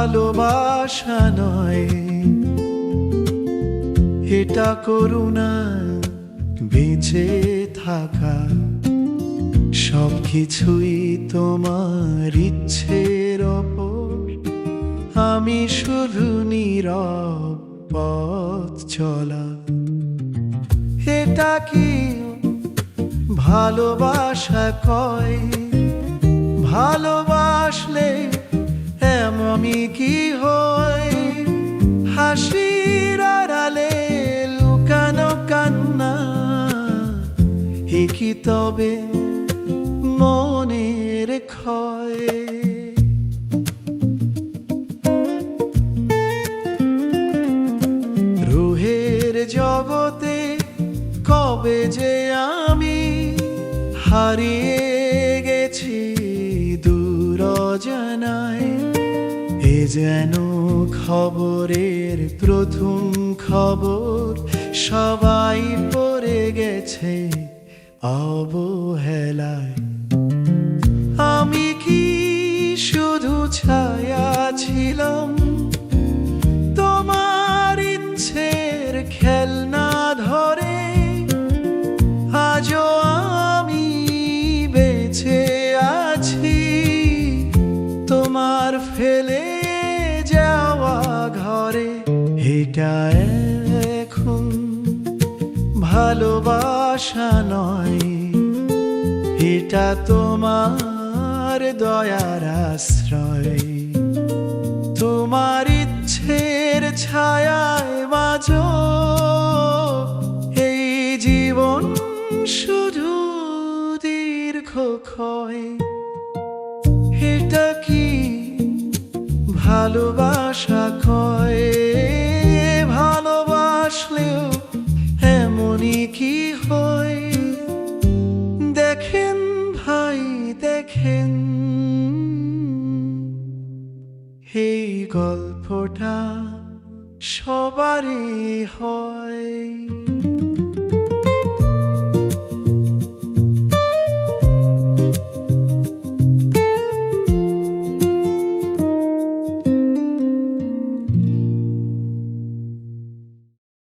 ভালোবাসা নয়, এটা করুণা, বেঁচে থাকা সবকিছুই তোমার ইচ্ছের ওপর। আমি শুধু নীরব পথ চলা। এটা কি ভালোবাসা কয়? ভালোবাসলে এমনই কি হয়? হাসির আড়ালে লুকানো কান্না, এ কি তবে মনের ক্ষয়? রুহের জগতে কবে যে আমি হারিয়ে গেছি দূর অজানায়। এ যেন খবরের প্রথম খবর, সবাই পড়ে গেছে অবহেলায়। আমি কি শুধু ছায়া ছিলাম, তোমার ইচ্ছের খেলনা ধরে? আজও আমি বেঁচে আছি তোমার ফেলে যাওয়া ঘরে। এটা এখন ভালোবাসা নয়, এটা তোমার দয়ার আশ্রয়। তোমার ইচ্ছের ছায়ায় বাঁচো, এই জীবন শুধু দীর্ঘ ক্ষয়। এটা কি ভালোবাসা কয়? ভালোবাসলেও এমনই কি হয়? দেখেন ভাই দেখেন, এই গল্পটা সবারই হয়।